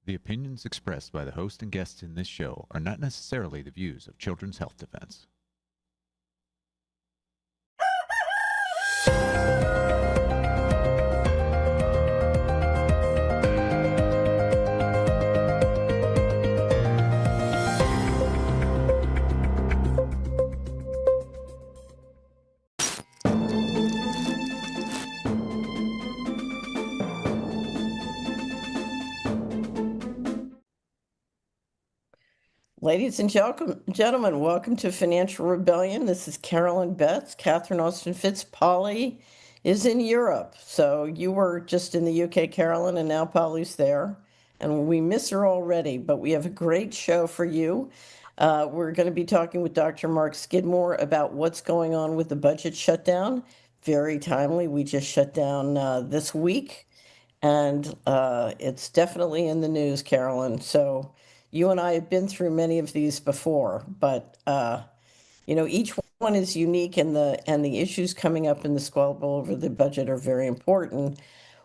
The opinions expressed by the host and guests in this show are not necessarily the views of Children's Health Defense. Ladies and gentlemen, welcome to Financial Rebellion. This is Carolyn Betts. Catherine Austin Fitz Polly is in Europe. So you were just in the UK, Carolyn, and now Polly's there. And we miss her already, but we have a great show for you. We're going to be talking with Dr. Mark Skidmore about what's going on with the budget shutdown. Very timely. We just shut down this week, and it's definitely in the news, Carolyn. So you and I have been through many of these before, but each one is unique, and the issues coming up in the squabble over the budget are very important.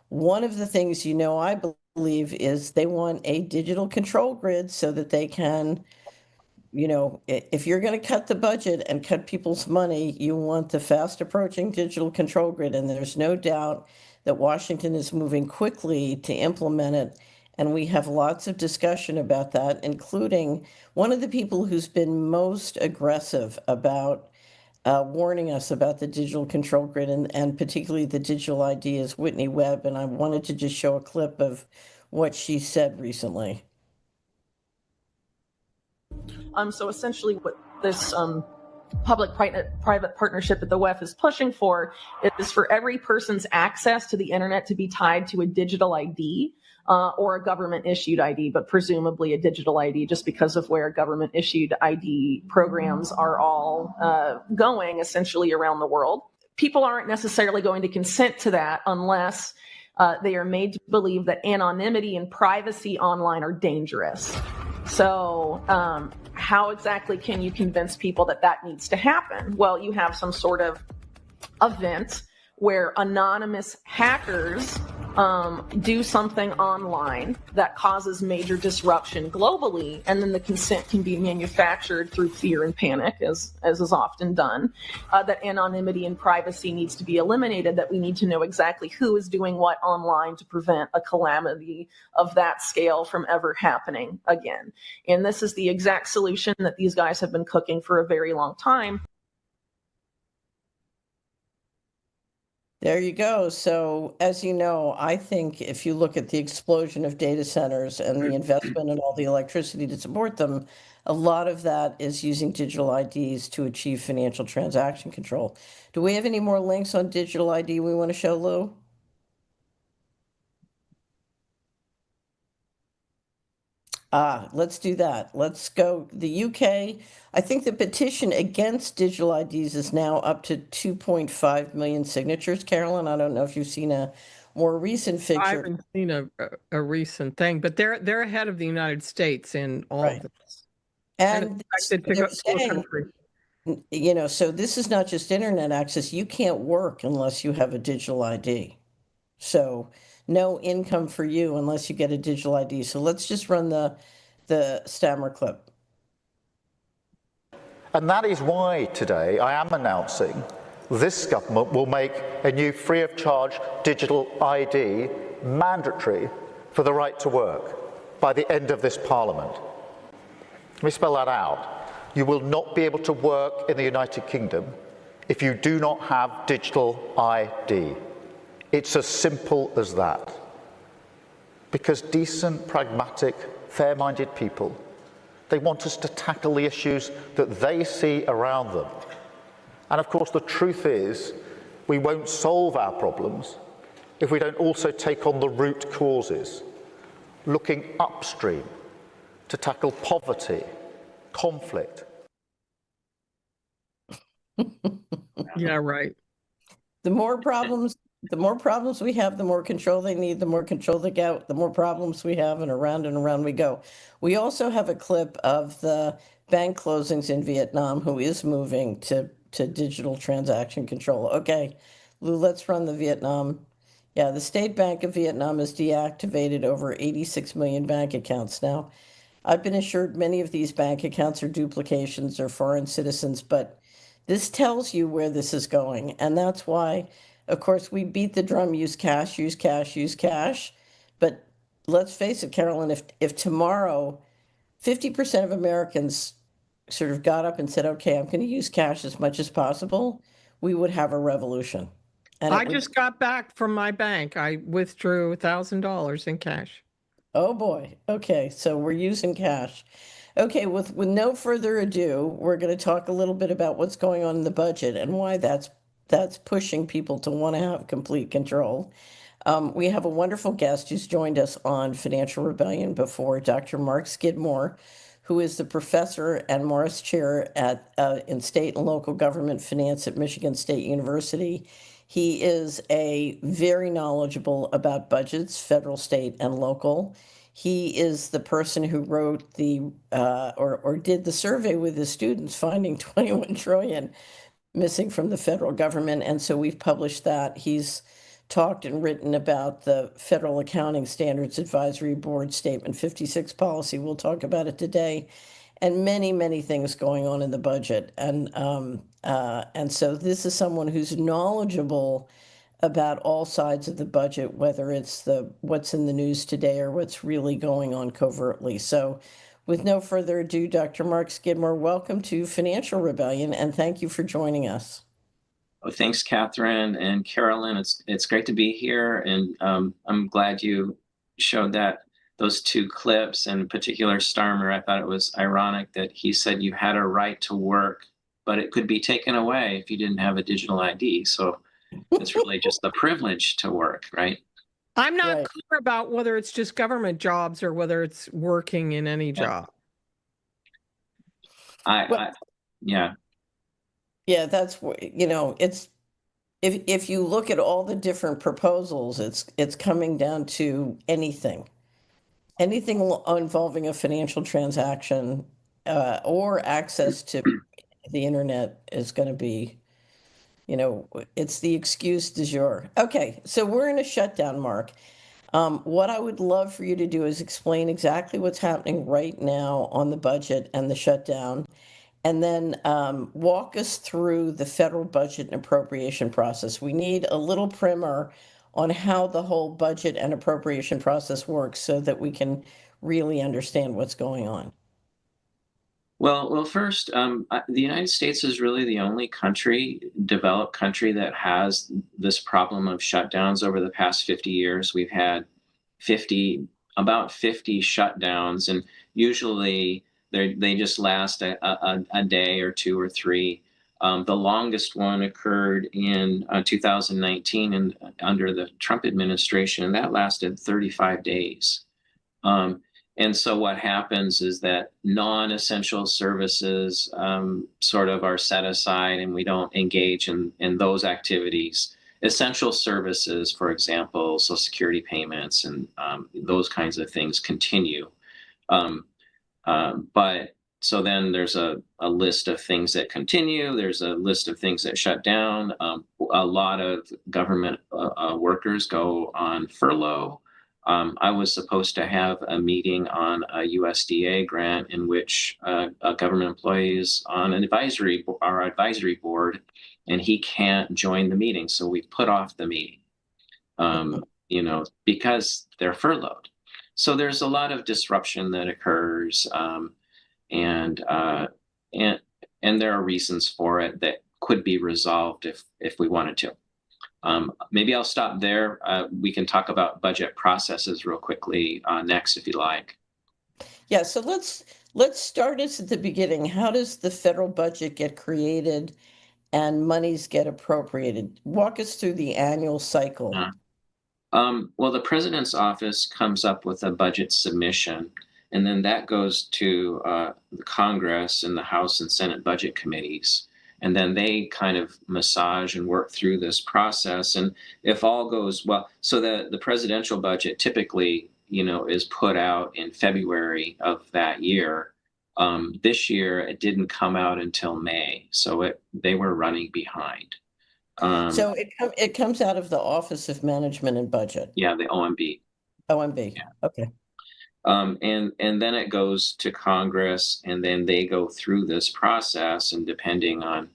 One of the things I believe is they want a digital control grid so that they can, if you're going to cut the budget and cut people's money, you want the fast approaching digital control grid, and there's no doubt that Washington is moving quickly to implement it. And we have lots of discussion about that, including one of the people who's been most aggressive about warning us about the digital control grid and particularly the digital ID is Whitney Webb. And I wanted to just show a clip of what she said recently. So essentially what this public-private partnership that the WEF is pushing for is for every person's access to the internet to be tied to a digital ID. Or a government-issued ID, but presumably a digital ID, just because of where government-issued ID programs are all going, essentially, around the world. People aren't necessarily going to consent to that unless they are made to believe that anonymity and privacy online are dangerous. So how exactly can you convince people that that needs to happen? Well, you have some sort of event where anonymous hackers do something online that causes major disruption globally, and then the consent can be manufactured through fear and panic, as is often done, that anonymity and privacy needs to be eliminated, that we need to know exactly who is doing what online to prevent a calamity of that scale from ever happening again. And this is the exact solution that these guys have been cooking for a very long time. There you go. So, as you know, I think if you look at the explosion of data centers and the investment in all the electricity to support them, a lot of that is using digital IDs to achieve financial transaction control. Do we have any more links on digital ID we want to show, Lou? Let's do that. Let's go. The UK, I think the petition against digital IDs is now up to 2.5 million signatures. Carolyn, I don't know if you've seen a more recent figure. I haven't seen a recent thing, but they're ahead of the United States in all of this. And they're saying, so this is not just internet access. You can't work unless you have a digital ID. So no income for you unless you get a digital ID. So let's just run the Stammer clip. And that is why today I am announcing this government will make a new free of charge digital ID mandatory for the right to work by the end of this Parliament. Let me spell that out. You will not be able to work in the United Kingdom if you do not have digital ID. It's as simple as that. Because decent, pragmatic, fair-minded people, they want us to tackle the issues that they see around them. And of course, the truth is, we won't solve our problems if we don't also take on the root causes, looking upstream to tackle poverty, conflict. Yeah, right. The more problems we have, the more control they need, the more control they get, the more problems we have, and around we go. We also have a clip of the bank closings in Vietnam who is moving to digital transaction control. Okay, Lou, let's run the Vietnam Yeah, the State Bank of Vietnam has deactivated over 86 million bank accounts now. I've been assured many of these bank accounts are duplications or foreign citizens, but this tells you where this is going. And that's why, of course, we beat the drum, use cash, use cash, use cash. But let's face it, Carolyn, if tomorrow 50% of Americans sort of got up and said, okay, I'm going to use cash as much as possible, we would have a revolution. And I just got back from my bank. I withdrew $1,000 in cash. Oh boy. Okay, so we're using cash. Okay, with no further ado, we're going to talk a little bit about what's going on in the budget and why that's pushing people to want to have complete control. We have a wonderful guest who's joined us on Financial Rebellion before, Dr. Mark Skidmore, who is the professor and Morris Chair in state and local government finance at Michigan State University. He is a very knowledgeable about budgets, federal, state, and local. He is the person who wrote or did the survey with his students, finding 21 trillion missing from the federal government, and so we've published that. He's talked and written about the Federal Accounting Standards Advisory Board Statement 56 policy. We'll talk about it today, and many, many things going on in the budget. And so this is someone who's knowledgeable about all sides of the budget, whether it's what's in the news today or what's really going on covertly. So with no further ado, Dr. Mark Skidmore, welcome to Financial Rebellion, and thank you for joining us. Oh, thanks, Catherine and Carolyn. It's great to be here, and I'm glad you showed those two clips, and in particular Starmer. I thought it was ironic that he said you had a right to work, but it could be taken away if you didn't have a digital ID. So it's really just the privilege to work, right? I'm not Right. clear about whether it's just government jobs or whether it's working in any job. Yeah. Yeah, that's it's if you look at all the different proposals, it's coming down to anything involving a financial transaction or access to the internet is going to be, it's the excuse du jour. Okay, so we're in a shutdown, Mark. What I would love for you to do is explain exactly what's happening right now on the budget and the shutdown, and then walk us through the federal budget and appropriation process. We need a little primer on how the whole budget and appropriation process works so that we can really understand what's going on. Well, first, the United States is really the only developed country that has this problem of shutdowns over the past 50 years. We've had about 50 shutdowns, and usually they just last a day or two or three. The longest one occurred in 2019 and under the Trump administration, and that lasted 35 days. And so what happens is that non-essential services sort of are set aside, and we don't engage in those activities. Essential services, for example, Social Security payments and those kinds of things continue. But so then there's a list of things that continue. There's a list of things that shut down. A lot of government workers go on furlough. I was supposed to have a meeting on a USDA grant in which a government employee is on our advisory board, and he can't join the meeting. So we put off the meeting, because they're furloughed. So there's a lot of disruption that occurs, and there are reasons for it that could be resolved if we wanted to. Maybe I'll stop there. We can talk about budget processes real quickly next, if you like. Yeah, so let's start us at the beginning. How does the federal budget get created and monies get appropriated? Walk us through the annual cycle. Well, the president's office comes up with a budget submission, and then that goes to the Congress and the House and Senate budget committees. And then they kind of massage and work through this process. And if all goes well, so the presidential budget typically, is put out in February of that year. This year, it didn't come out until May. So they were running behind. So it comes out of the Office of Management and Budget, Yeah, the OMB. OMB. Okay. And then it goes to Congress, and then they go through this process, and depending on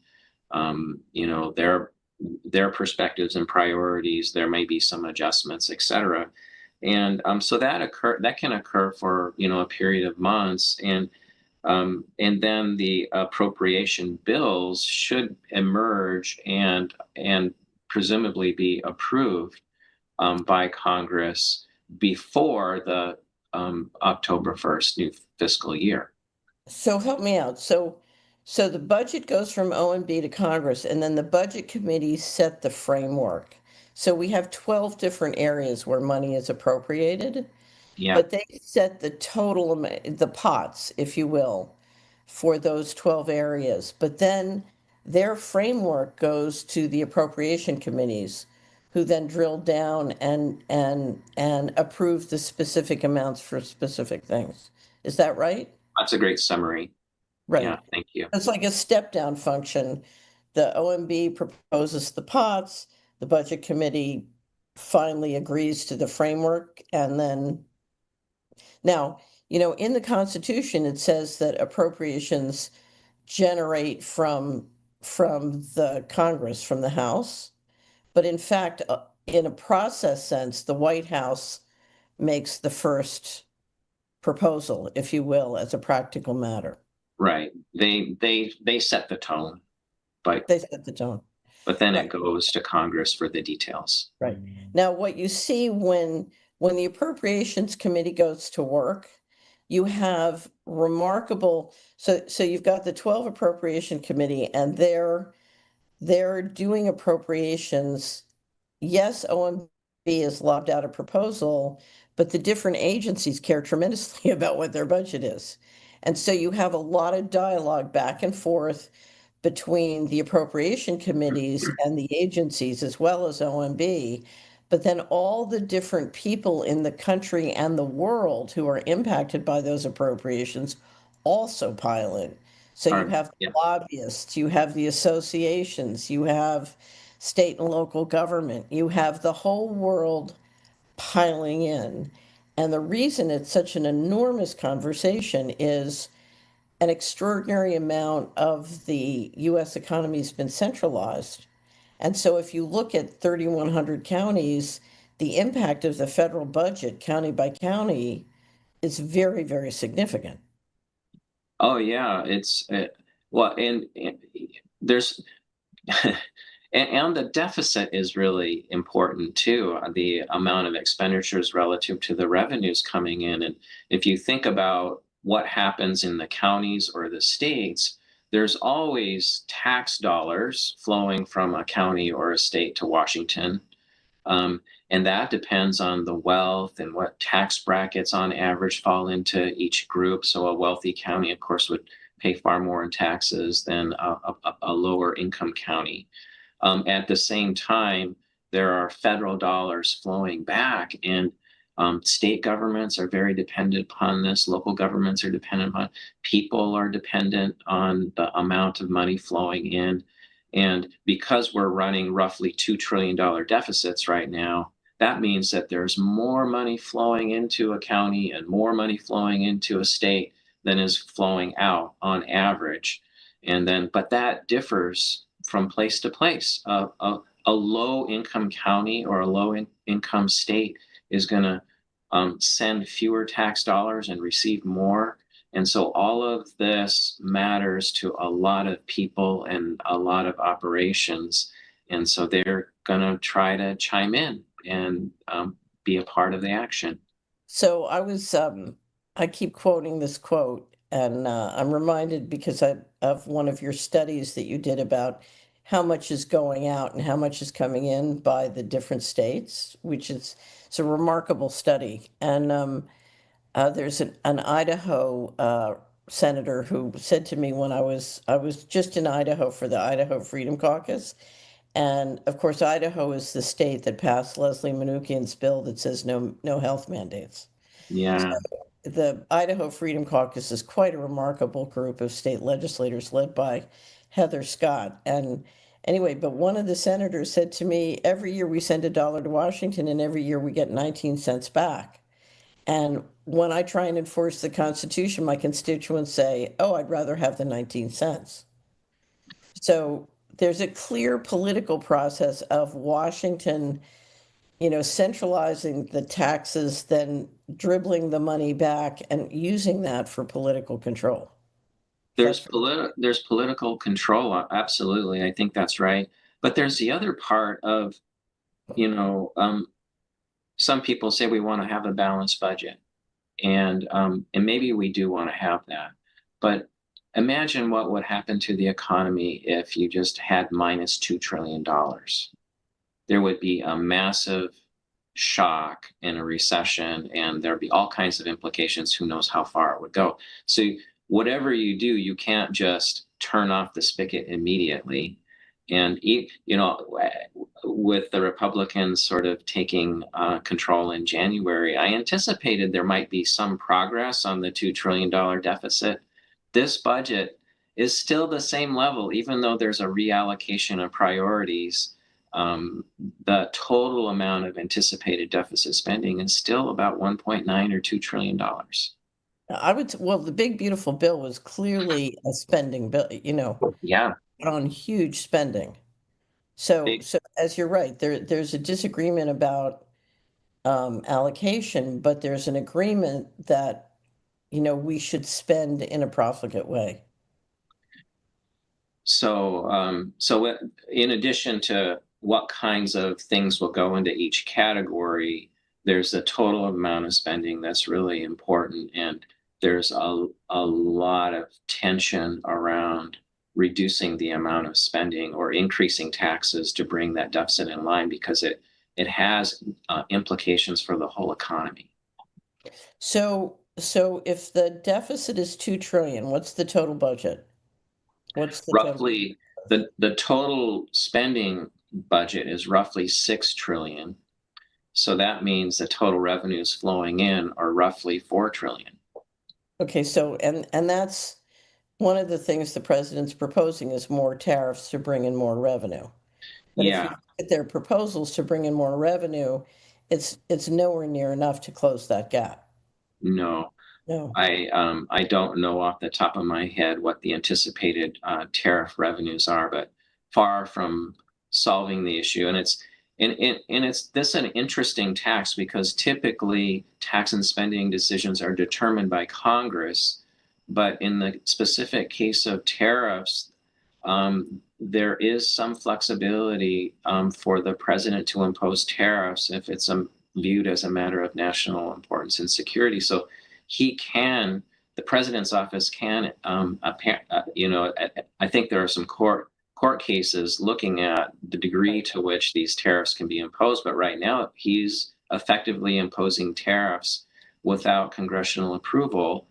their perspectives and priorities, there may be some adjustments, et cetera. And so that can occur for a period of months, and then the appropriation bills should emerge and presumably be approved by Congress before the October 1st new fiscal year. So help me out. So the budget goes from OMB to Congress, and then the budget committees set the framework. So we have 12 different areas where money is appropriated, Yeah, but they set the total amount, the pots, if you will, for those 12 areas. But then their framework goes to the appropriation committees, who then drill down and approve the specific amounts for specific things. Is that right? that's a great summary. Right. Yeah, thank you. It's like a step down function. The OMB proposes the pots, the budget committee finally agrees to the framework, and then now, in the Constitution, it says that appropriations generate from the Congress, from the House. But in fact, in a process sense, the White House makes the first proposal, if you will, as a practical matter. Right. They set the tone, but They set the tone. then Right. it goes to Congress for the details. Right. Now, what you see when the Appropriations Committee goes to work, you have remarkable, so you've got the 12 Appropriation Committee, and they're doing appropriations. Yes, OMB has lobbed out a proposal, but the different agencies care tremendously about what their budget is. And so you have a lot of dialogue back and forth between the appropriation committees and the agencies, as well as OMB. But then all the different people in the country and the world who are impacted by those appropriations also pile in. So you have Yeah. lobbyists, you have the associations, you have state and local government, you have the whole world piling in. And the reason it's such an enormous conversation is an extraordinary amount of the US economy has been centralized. And so if you look at 3,100 counties, the impact of the federal budget, county by county, is very, very significant. Oh yeah, it's well, and there's and the deficit is really important too. The amount of expenditures relative to the revenues coming in, and if you think about what happens in the counties or the states, there's always tax dollars flowing from a county or a state to Washington. And that depends on the wealth and what tax brackets on average fall into each group. So a wealthy county, of course, would pay far more in taxes than a lower income county. At the same time, there are federal dollars flowing back, and state governments are very dependent upon this. Local governments are dependent upon. People are dependent on the amount of money flowing in. And because we're running roughly $2 trillion deficits right now, that means that there's more money flowing into a county and more money flowing into a state than is flowing out on average. But that differs from place to place. A low income county or a low income state is going to send fewer tax dollars and receive more. And so all of this matters to a lot of people and a lot of operations. And so they're going to try to chime in and be a part of the action. So I keep quoting this quote, and I'm reminded because of one of your studies that you did about how much is going out and how much is coming in by the different states, it's a remarkable study. And there's an Idaho senator who said to me when I was just in Idaho for the Idaho Freedom Caucus. And of course, Idaho is the state that passed Leslie Manukian's bill that says no health mandates. Yeah. So the Idaho Freedom Caucus is quite a remarkable group of state legislators led by Heather Scott. And Anyway, but one of the senators said to me, every year we send $1 to Washington and every year we get 19 cents back. And when I try and enforce the Constitution, my constituents say, oh, I'd rather have the 19 cents. So there's a clear political process of Washington, centralizing the taxes, then dribbling the money back and using that for political control. There's political control, absolutely. I think that's right. But there's the other part of, some people say we want to have a balanced budget, and maybe we do want to have that. But imagine what would happen to the economy if you just had minus $2 trillion. There would be a massive shock and a recession, and there'd be all kinds of implications. Who knows how far it would go? So whatever you do, you can't just turn off the spigot immediately. And, with the Republicans sort of taking control in January, I anticipated there might be some progress on the $2 trillion deficit. This budget is still the same level, even though there's a reallocation of priorities. The total amount of anticipated deficit spending is still about 1.9 or $2 trillion. The big beautiful bill was clearly a spending bill, Yeah. on huge spending. So as you're right, there's a disagreement about allocation, but there's an agreement that, we should spend in a profligate way. So, in addition to what kinds of things will go into each category, there's a total amount of spending that's really important, and there's a lot of tension around reducing the amount of spending or increasing taxes to bring that deficit in line, because it has implications for the whole economy. So if the deficit is $2 trillion, what's the total budget? What's the roughly the total spending budget is roughly $6 trillion. So that means the total revenues flowing in are roughly $4 trillion. Okay, so and that's one of the things the president's proposing is more tariffs to bring in more revenue. But if you look at their proposals to bring in more revenue, it's nowhere near enough to close that gap. No. I don't know off the top of my head what the anticipated tariff revenues are, but far from solving the issue. And it's an interesting tax, because typically tax and spending decisions are determined by Congress. But in the specific case of tariffs, there is some flexibility for the president to impose tariffs if it's viewed as a matter of national importance and security. So the president's office can, I think there are some court cases looking at the degree to which these tariffs can be imposed. But right now, he's effectively imposing tariffs without congressional approval.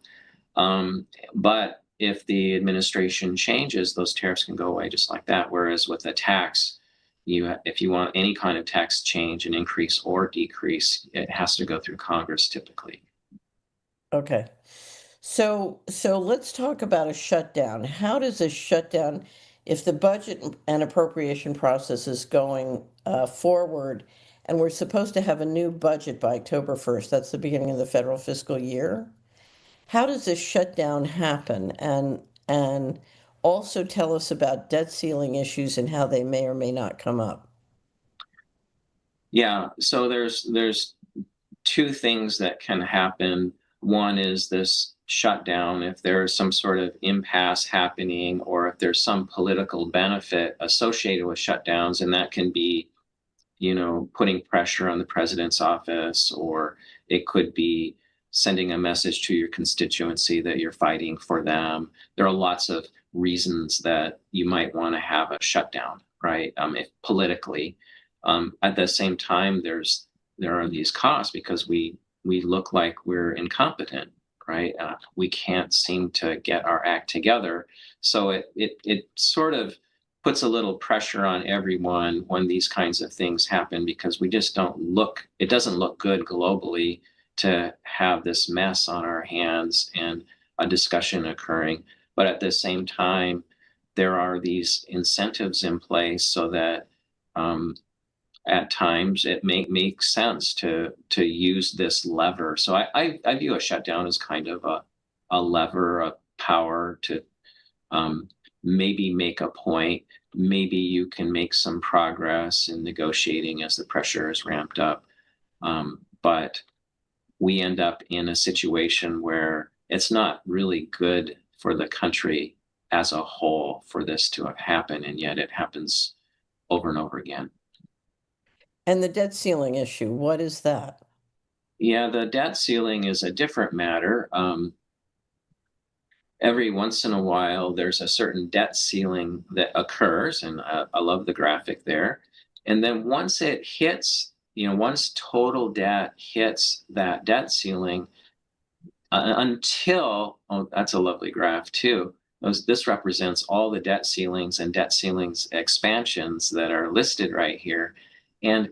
But if the administration changes, those tariffs can go away just like that. Whereas with a tax, if you want any kind of tax change, an increase or decrease, it has to go through Congress typically. Okay. So let's talk about a shutdown. How does a shutdown, if the budget and appropriation process is going forward, and we're supposed to have a new budget by October 1st, that's the beginning of the federal fiscal year, how does this shutdown happen? And also tell us about debt ceiling issues and how they may or may not come up. Yeah, so there's two things that can happen. One is this shutdown, if there's some sort of impasse happening, or if there's some political benefit associated with shutdowns, and that can be, putting pressure on the president's office, or it could be sending a message to your constituency that you're fighting for them. There are lots of reasons that you might want to have a shutdown, right? If politically, at the same time, there are these costs because we look like we're incompetent, right? We can't seem to get our act together. So it sort of puts a little pressure on everyone when these kinds of things happen, because we just it doesn't look good globally to have this mess on our hands and a discussion occurring. But at the same time, there are these incentives in place so that at times it makes sense to use this lever. So I view a shutdown as kind of a lever, a power to maybe make a point. Maybe you can make some progress in negotiating as the pressure is ramped up. But we end up in a situation where it's not really good for the country as a whole for this to have happened, and yet it happens over and over again. And the debt ceiling issue, what is that? Yeah, the debt ceiling is a different matter. Every once in a while, there's a certain debt ceiling that occurs, and I love the graphic there. And then once it hits, once total debt hits that debt ceiling, until, oh, that's a lovely graph too. This represents all the debt ceilings and debt ceilings expansions that are listed right here. And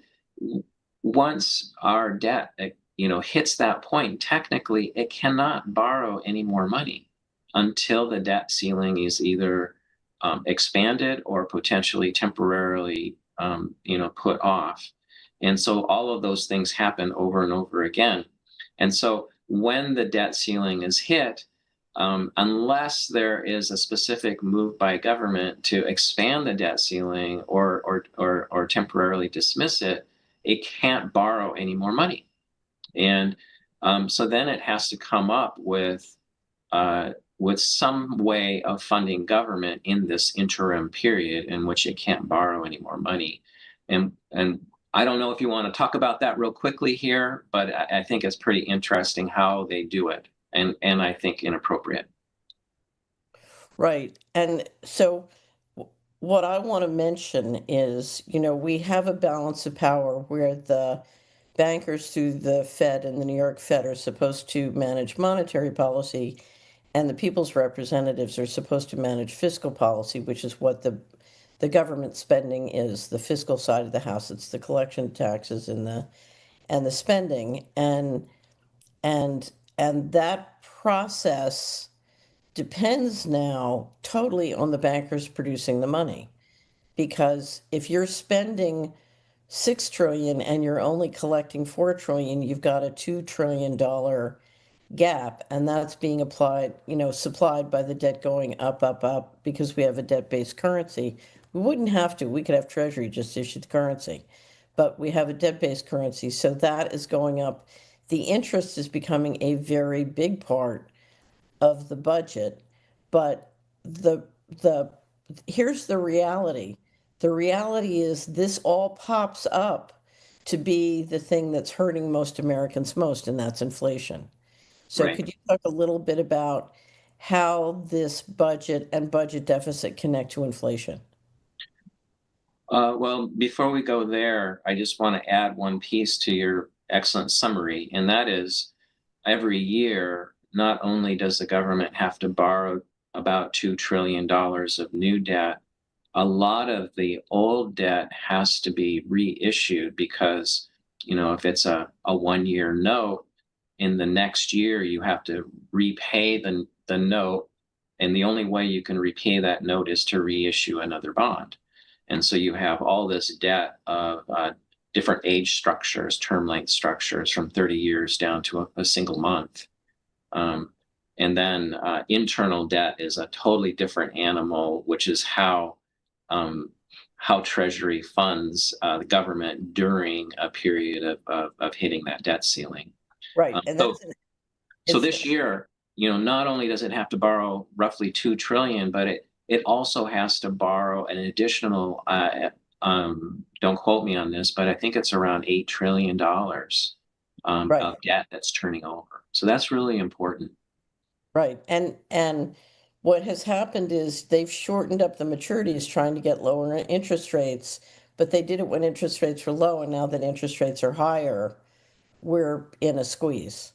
once our debt, hits that point, technically it cannot borrow any more money until the debt ceiling is either expanded or potentially temporarily, put off. And so all of those things happen over and over again. And so when the debt ceiling is hit, unless there is a specific move by government to expand the debt ceiling or temporarily dismiss it, it can't borrow any more money. And so then it has to come up with some way of funding government in this interim period in which it can't borrow any more money. And I don't know if you want to talk about that real quickly here, but I think it's pretty interesting how they do it, and I think inappropriate. Right. And so what I want to mention is, we have a balance of power where the bankers through the Fed and the New York Fed are supposed to manage monetary policy, and the people's representatives are supposed to manage fiscal policy, which is what the government spending is, the fiscal side of the house. It's the collection of taxes and the spending, and that process depends now totally on the bankers producing the money. Because if you're spending $6 trillion and you're only collecting $4 trillion, you've got a $2 trillion gap, and that's being supplied by the debt going up, because we have a debt-based currency. We wouldn't have to. We could have Treasury just issue the currency, but we have a debt-based currency, so that is going up. The interest is becoming a very big part of the budget, but here's the reality. The reality is this all pops up to be the thing that's hurting most Americans most, and that's inflation. So Right. could you talk a little bit about how this budget and budget deficit connect to inflation? Well, before we go there, I just want to add one piece to your excellent summary, and that is every year, not only does the government have to borrow about $2 trillion of new debt, a lot of the old debt has to be reissued because, if it's a 1-year note, in the next year, you have to repay the note. And the only way you can repay that note is to reissue another bond. And so you have all this debt of different age structures, term length structures from 30 years down to a single month. And then internal debt is a totally different animal, which is how Treasury funds the government during a period of hitting that debt ceiling. Right. And so this year, not only does it have to borrow roughly $2 trillion, but it also has to borrow an additional, don't quote me on this, but I think it's around $8 trillion Right. of debt that's turning over. So that's really important. Right. And what has happened is they've shortened up the maturities trying to get lower interest rates, but they did it when interest rates were low, and now that interest rates are higher, we're in a squeeze.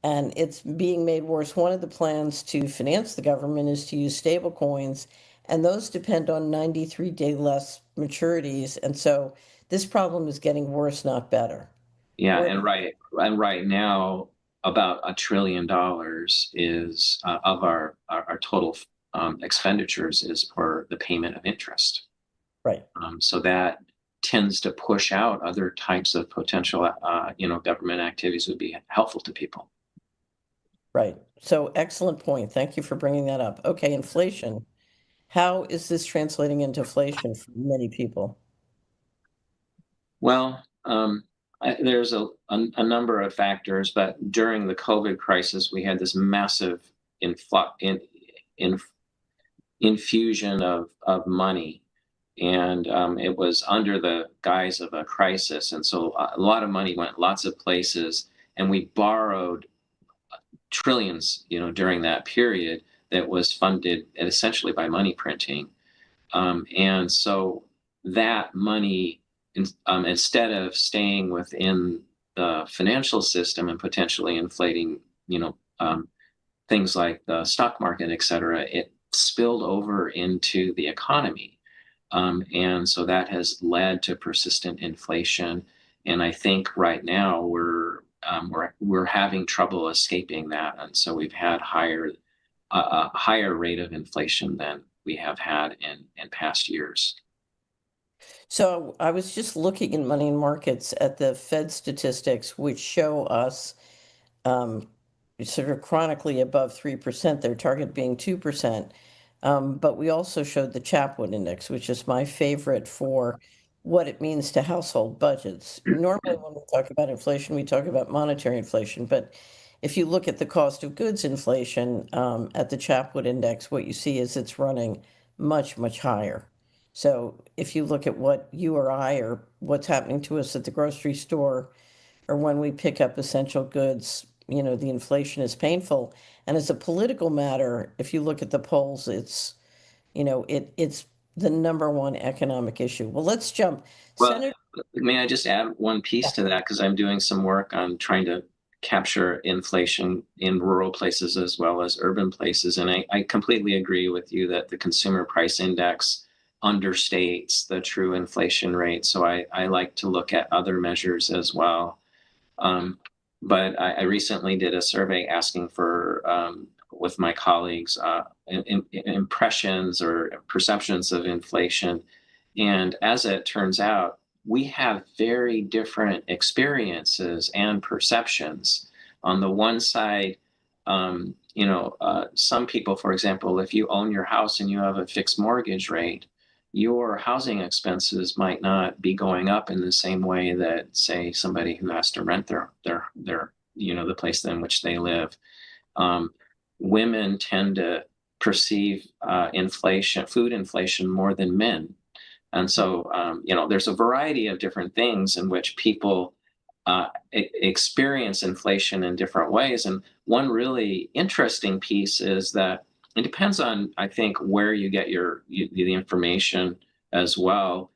And it's being made worse. One of the plans to finance the government is to use stable coins, and those depend on 93-day less maturities. And so this problem is getting worse, not better. Yeah, and right now, about $1 trillion is of our total expenditures is for the payment of interest. Right. So that tends to push out other types of potential, government activities would be helpful to people. Right. So excellent point. Thank you for bringing that up. Okay, inflation. How is this translating into inflation for many people? Well, there's a number of factors, but during the COVID crisis, we had this massive infusion of money, and it was under the guise of a crisis, and so a lot of money went lots of places, and we borrowed trillions, during that period that was funded essentially by money printing, and so that money, instead of staying within the financial system and potentially inflating, things like the stock market, et cetera, it spilled over into the economy. And so that has led to persistent inflation. And I think right now we're having trouble escaping that. And so we've had a higher rate of inflation than we have had in past years. So I was just looking in money and markets at the Fed statistics, which show us sort of chronically above 3%, their target being 2%. But we also showed the Chapwood Index, which is my favorite for what it means to household budgets. Normally, when we talk about inflation, we talk about monetary inflation. But if you look at the cost of goods inflation at the Chapwood Index, what you see is it's running much, much higher. So if you look at what you or I or what's happening to us at the grocery store or when we pick up essential goods, the inflation is painful. And as a political matter, if you look at the polls, it's, it's the number one economic issue. Well, let's jump. Well, Senator, may I just add one piece to that? Because I'm doing some work on trying to capture inflation in rural places as well as urban places. And I completely agree with you that the consumer price index understates the true inflation rate. So I like to look at other measures as well. But I recently did a survey asking for, with my colleagues, impressions or perceptions of inflation. And as it turns out, we have very different experiences and perceptions. On the one side, some people, for example, if you own your house and you have a fixed mortgage rate, your housing expenses might not be going up in the same way that, say, somebody who has to rent their the place in which they live. Women tend to perceive food inflation more than men. And so, there's a variety of different things in which people experience inflation in different ways. And one really interesting piece is that it depends on, I think, where you get the information as well.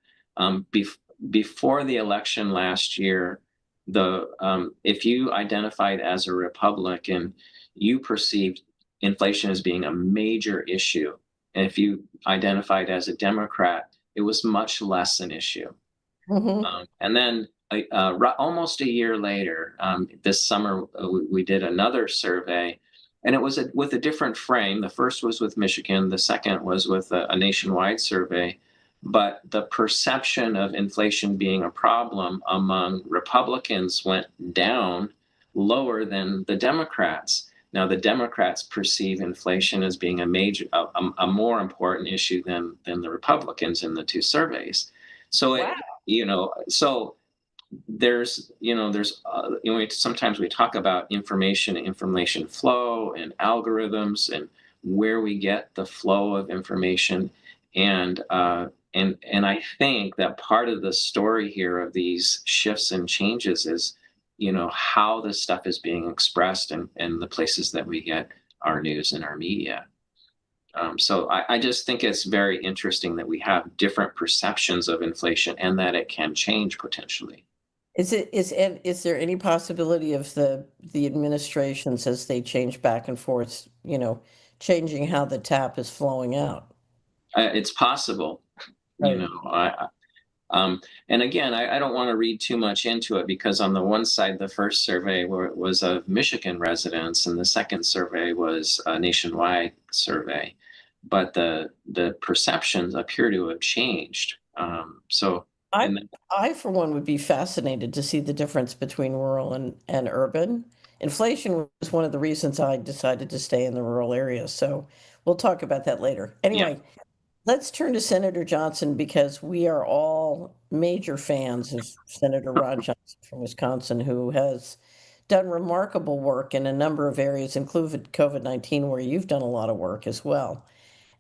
Before the election last year, if you identified as a Republican, you perceived inflation as being a major issue. And if you identified as a Democrat, it was much less an issue. mm-hmm. And then almost a year later, this summer, we did another survey, and it was with a different frame. The first was with Michigan. The second was with a nationwide survey. But the perception of inflation being a problem among Republicans went down lower than the Democrats. Now, the Democrats perceive inflation as being a more important issue than the Republicans in the two surveys. So, Wow. So there's sometimes we talk about information flow and algorithms and where we get the flow of information. And I think that part of the story here of these shifts and changes is, how this stuff is being expressed and the places that we get our news and our media. So I just think it's very interesting that we have different perceptions of inflation and that it can change potentially. Is there any possibility of the administrations as they change back and forth, changing how the tap is flowing out? It's possible, Right. And again, I don't want to read too much into it because on the one side, the first survey was of Michigan residents, and the second survey was a nationwide survey. but the perceptions appear to have changed. I, for one, would be fascinated to see the difference between rural and urban. Inflation was one of the reasons I decided to stay in the rural areas. So we'll talk about that later. Anyway, let's turn to Senator Johnson because we are all major fans of Senator Ron Johnson from Wisconsin, who has done remarkable work in a number of areas, including COVID-19, where you've done a lot of work as well.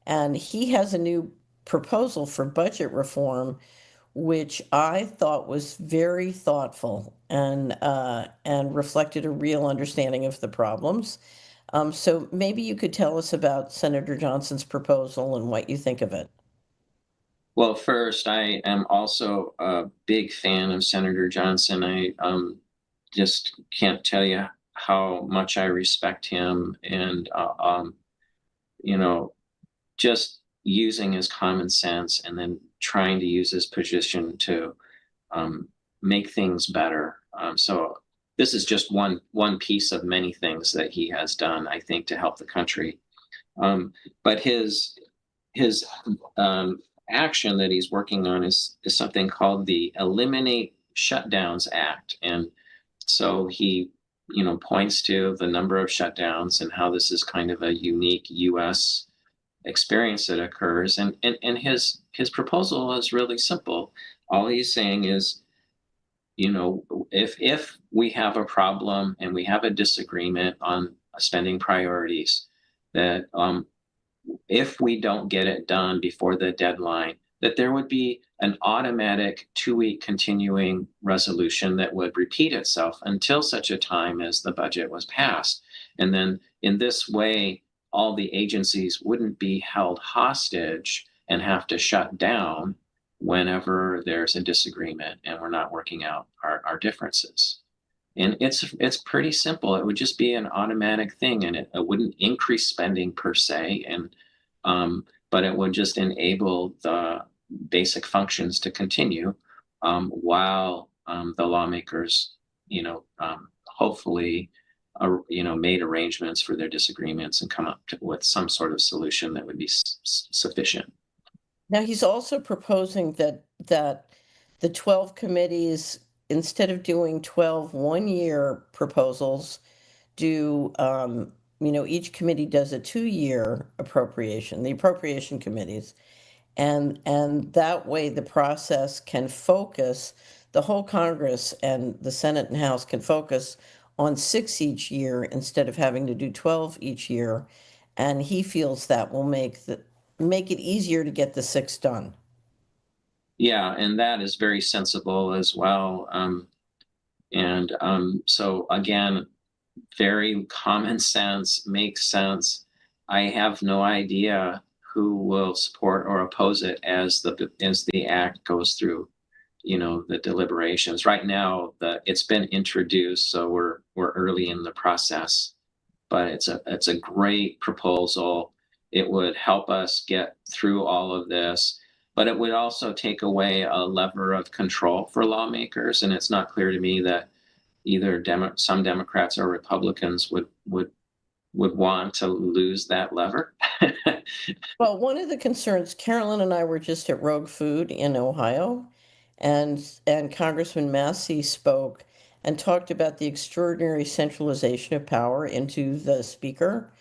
And he has a new proposal for budget reform, which I thought was very thoughtful and reflected a real understanding of the problems. So maybe you could tell us about Senator Johnson's proposal and what you think of it. Well, first, I am also a big fan of Senator Johnson. I just can't tell you how much I respect him, and you know, just using his common sense and then trying to use his position to make things better. So this is just one piece of many things that he has done, I think, to help the country. But his action that he's working on is something called the Eliminate Shutdowns Act, and so he points to the number of shutdowns and how this is kind of a unique U.S. experience that occurs. And his proposal is really simple. All he's saying is, if we have a problem and we have a disagreement on spending priorities, that if we don't get it done before the deadline, that there would be an automatic 2-week continuing resolution that would repeat itself until such a time as the budget was passed. And then in this way, all the agencies wouldn't be held hostage and have to shut down whenever there's a disagreement and we're not working out our differences. And it's pretty simple. It would just be an automatic thing, and it wouldn't increase spending per se, and but it would just enable the basic functions to continue while the lawmakers, hopefully, made arrangements for their disagreements and come up with some sort of solution that would be sufficient. Now, he's also proposing that the 12 committees, instead of doing 12 one-year proposals, do each committee does a 2-year appropriation, the appropriation committees, and that way the process can focus, the whole Congress and the Senate and House can focus on 6 each year instead of having to do 12 each year, and he feels that will make it easier to get the 6 done. Yeah, and that is very sensible as well. So again, very common sense, makes sense. I have no idea who will support or oppose it as the act goes through, the deliberations. Right now, it's been introduced, so we're early in the process, but it's a great proposal. It would help us get through all of this, but it would also take away a lever of control for lawmakers. And it's not clear to me that either some Democrats or Republicans would want to lose that lever. Well, one of the concerns, Carolyn and I were just at Rogue Food in Ohio, and Congressman Massey spoke and talked about the extraordinary centralization of power into the speaker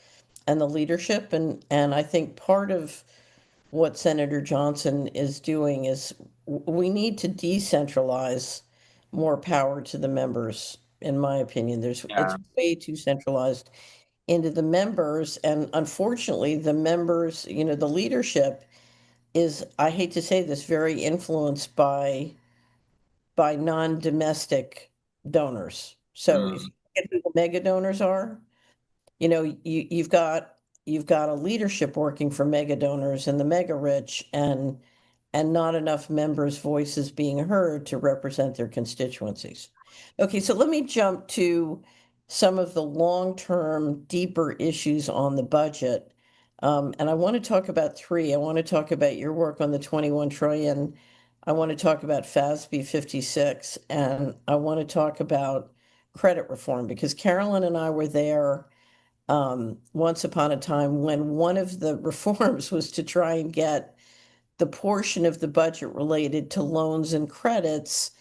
and the leadership. And I think part of what Senator Johnson is doing is we need to decentralize more power to the members, in my opinion. It's way too centralized into the members, and unfortunately the members, the leadership is, I hate to say this, very influenced by non-domestic donors. So if you look at who the mega donors are, you've got a leadership working for mega donors and the mega rich, and not enough members' voices being heard to represent their constituencies. Okay, so let me jump to some of the long-term, deeper issues on the budget. And I want to talk about 3. I want to talk about your work on the 21 trillion. I want to talk about FASB 56, and I want to talk about credit reform, because Carolyn and I were there once upon a time when one of the reforms was to try and get the portion of the budget related to loans and credits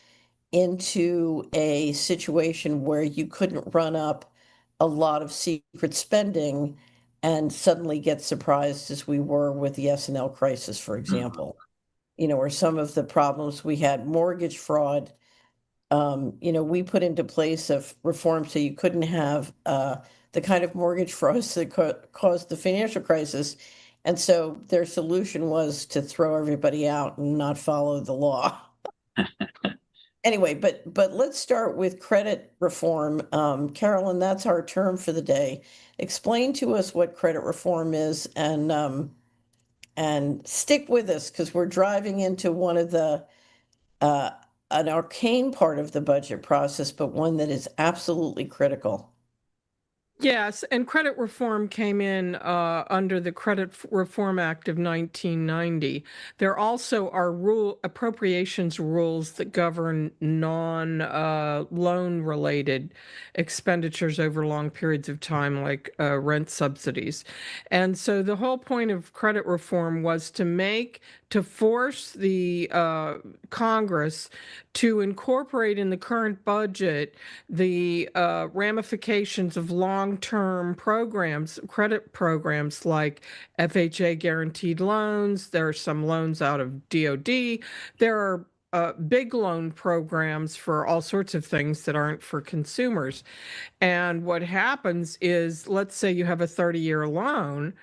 into a situation where you couldn't run up a lot of secret spending and suddenly get surprised as we were with the S&L crisis, for example. Or some of the problems we had, mortgage fraud. We put into place a reform so you couldn't have the kind of mortgage frauds that caused the financial crisis. And so their solution was to throw everybody out and not follow the law. Anyway, but let's start with credit reform. Carolyn, that's our term for the day. Explain to us what credit reform is, and stick with us because we're driving into one of the an arcane part of the budget process, but one that is absolutely critical. Yes, and credit reform came in under the Credit Reform Act of 1990. There also are appropriations rules that govern non-loan related expenditures over long periods of time, like rent subsidies. And so the whole point of credit reform was to force the Congress to incorporate in the current budget the ramifications of long-term programs, credit programs like FHA guaranteed loans. There are some loans out of DOD. There are big loan programs for all sorts of things that aren't for consumers. And what happens is, let's say you have a 30-year loan,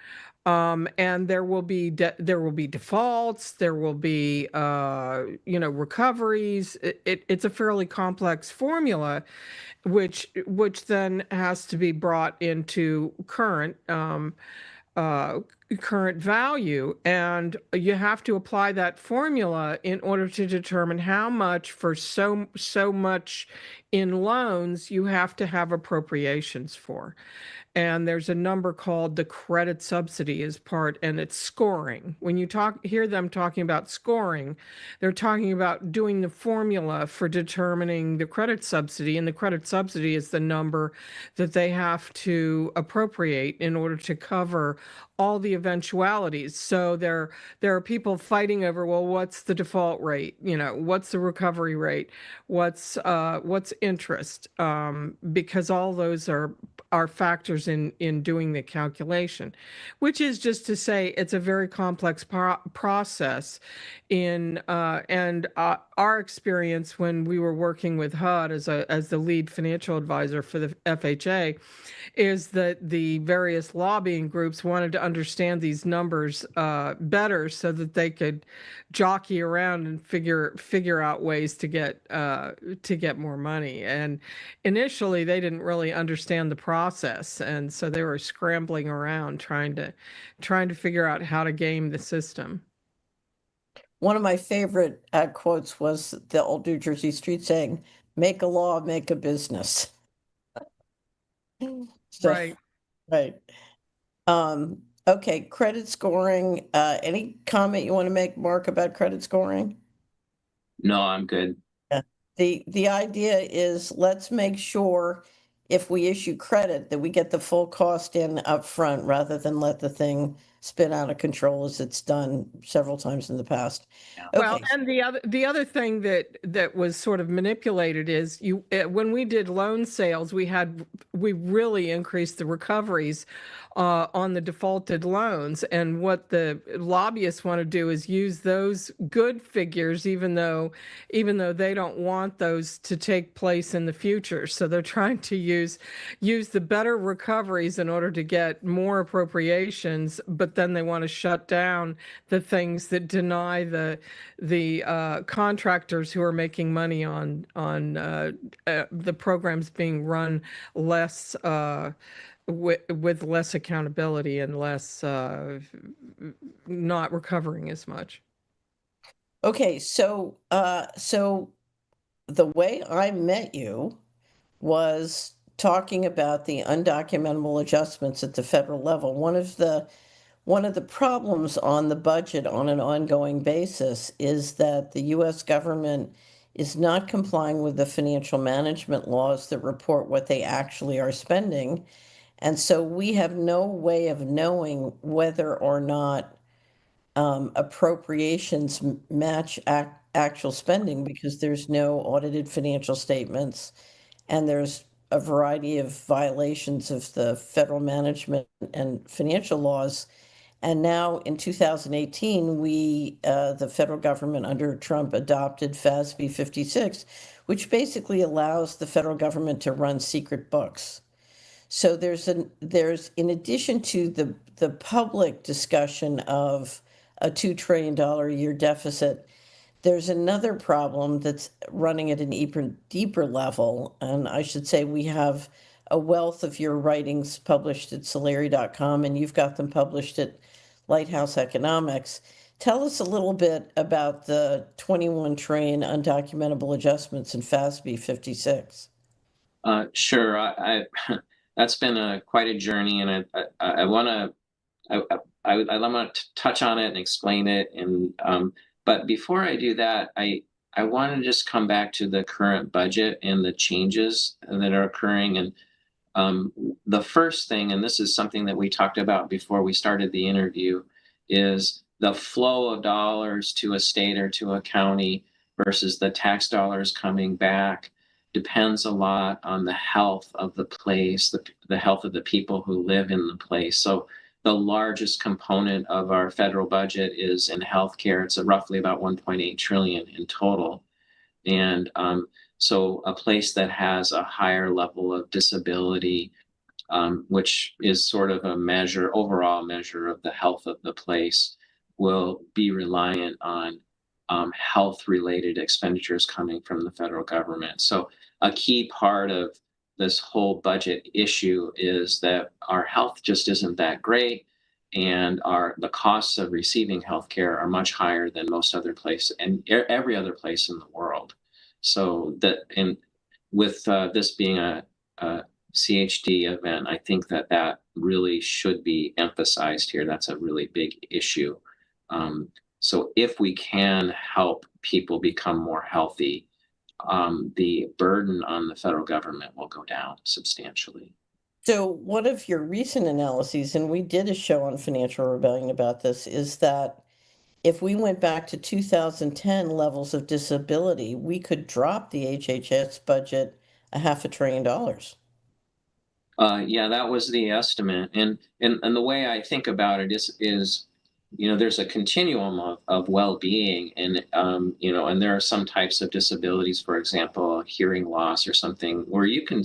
and there will be defaults, there will be recoveries. It's a fairly complex formula, which then has to be brought into current value, and you have to apply that formula in order to determine how much for so much in loans you have to have appropriations for. And there's a number called the credit subsidy as part, and it's scoring. When you hear them talking about scoring, they're talking about doing the formula for determining the credit subsidy, and the credit subsidy is the number that they have to appropriate in order to cover all the eventualities. So there are people fighting over, well, what's the default rate? What's the recovery rate? What's interest? Because all those are factors in doing the calculation, which is just to say it's a very complex process. And our experience when we were working with HUD as the lead financial advisor for the FHA is that the various lobbying groups wanted to understand these numbers better so that they could jockey around and figure out ways to get more money. And initially they didn't really understand the process, and so they were scrambling around trying to figure out how to game the system. One of my favorite quotes was the old New Jersey street saying, "Make a law, make a business." So, Right. Right. Okay, credit scoring. Any comment you want to make, Mark, about credit scoring? No, I'm good. Yeah. The idea is, let's make sure if we issue credit that we get the full cost in up front rather than let the thing spin out of control as it's done several times in the past. Well, Okay. and the other thing that was sort of manipulated is when we did loan sales, we really increased the recoveries on the defaulted loans, and what the lobbyists want to do is use those good figures, even though they don't want those to take place in the future. So they're trying to use the better recoveries in order to get more appropriations, but then they want to shut down the things that deny the contractors who are making money on the programs being run less with less accountability and less not recovering as much. Okay, so the way I met you was talking about the undocumentable adjustments at the federal level. One of the problems on the budget on an ongoing basis is that the U.S. government is not complying with the financial management laws that report what they actually are spending. And so we have no way of knowing whether or not appropriations match actual spending, because there's no audited financial statements, and there's a variety of violations of the federal management and financial laws. And now in 2018, the federal government under Trump adopted FASB 56, which basically allows the federal government to run secret books. So there's in addition to the public discussion of a $2 trillion a year deficit, there's another problem that's running at an even deeper level. And I should say we have a wealth of your writings published at Solari.com, and you've got them published at Lighthouse Economics. Tell us a little bit about the 21 trillion undocumentable adjustments in FASB 56. Sure. That's been quite a journey, and I want to touch on it and explain it. And but before I do that, I want to just come back to the current budget and the changes that are occurring. And the first thing, and this is something that we talked about before we started the interview, is the flow of dollars to a state or to a county versus the tax dollars coming back depends a lot on the health of the place, the health of the people who live in the place. So the largest component of our federal budget is in healthcare. It's roughly about 1.8 trillion in total. And so a place that has a higher level of disability, which is sort of a overall measure of the health of the place, will be reliant on health-related expenditures coming from the federal government. So a key part of this whole budget issue is that our health just isn't that great, and the costs of receiving healthcare are much higher than most other places and every other place in the world. So with this being a CHD event, I think that really should be emphasized here. That's a really big issue. So if we can help people become more healthy, the burden on the federal government will go down substantially. So one of your recent analyses, and we did a show on Financial Rebellion about this, is that if we went back to 2010 levels of disability, we could drop the HHS budget $500 billion. Yeah, that was the estimate. And the way I think about it is there's a continuum of well-being, and and there are some types of disabilities, for example, hearing loss or something, where you can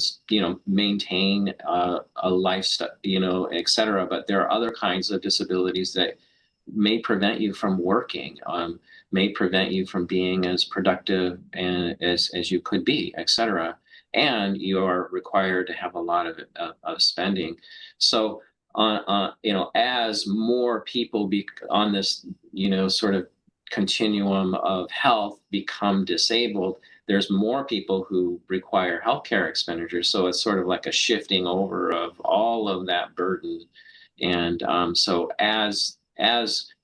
maintain a lifestyle, et cetera. But there are other kinds of disabilities that may prevent you from working, may prevent you from being as productive and as you could be, et cetera. And you are required to have a lot of spending. So as more people on this, sort of continuum of health become disabled, there's more people who require healthcare expenditures. So it's sort of like a shifting over of all of that burden. And so as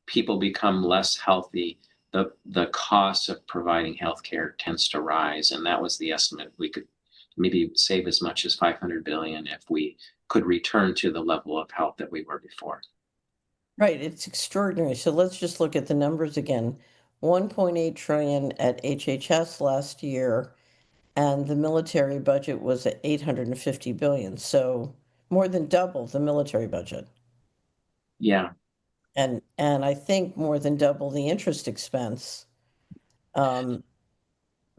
people become less healthy, the cost of providing healthcare tends to rise. And that was the estimate. We could maybe save as much as 500 billion if we could return to the level of health that we were before. Right, it's extraordinary. So let's just look at the numbers again. 1.8 trillion at HHS last year, and the military budget was at 850 billion. So more than double the military budget. Yeah. And I think more than double the interest expense.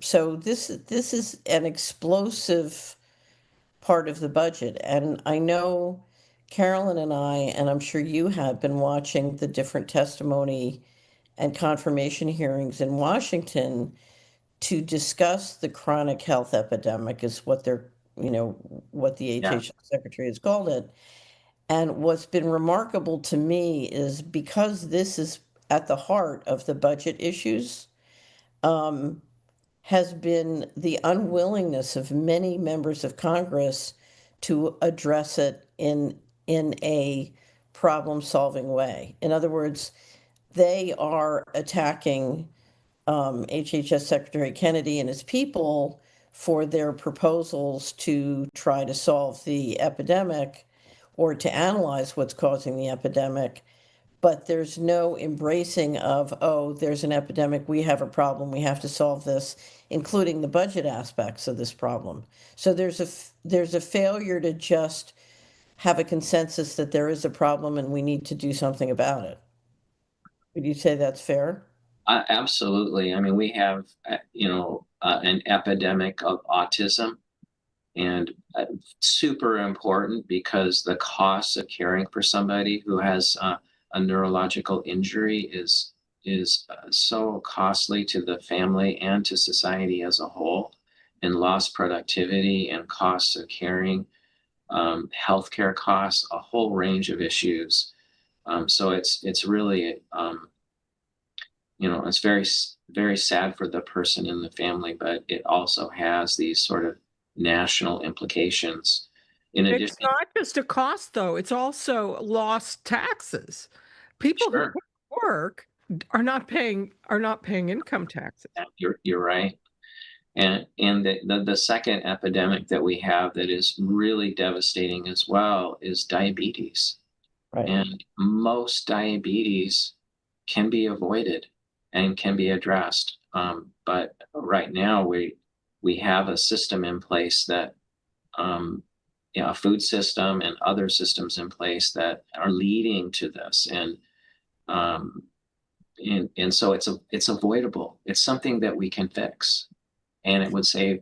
So this is an explosive part of the budget. And I know Carolyn and I, and I'm sure you have, been watching the different testimony and confirmation hearings in Washington to discuss the chronic health epidemic, is what what the HHS secretary has called it. And what's been remarkable to me is, because this is at the heart of the budget issues, has been the unwillingness of many members of Congress to address it in a problem-solving way. In other words, they are attacking HHS Secretary Kennedy and his people for their proposals to try to solve the epidemic, or to analyze what's causing the epidemic, but there's no embracing of, oh, there's an epidemic, we have a problem, we have to solve this, including the budget aspects of this problem. So there's a failure to just have a consensus that there is a problem and we need to do something about it. Would you say that's fair? Absolutely. I mean, we have, an epidemic of autism, and super important because the cost of caring for somebody who has a neurological injury is so costly to the family and to society as a whole, and lost productivity and costs of caring, healthcare costs, a whole range of issues. So it's really it's very sad for the person and the family, but it also has these sort of national implications. In It's addition, not just a cost, though. It's also lost taxes. People who sure, work are not paying income taxes. you're right. And the second epidemic that we have that is really devastating as well is diabetes. Right. And most diabetes can be avoided and can be addressed. But right now we have a system in place that a food system and other systems in place that are leading to this, um, and so it's avoidable. It's something that we can fix, and it would save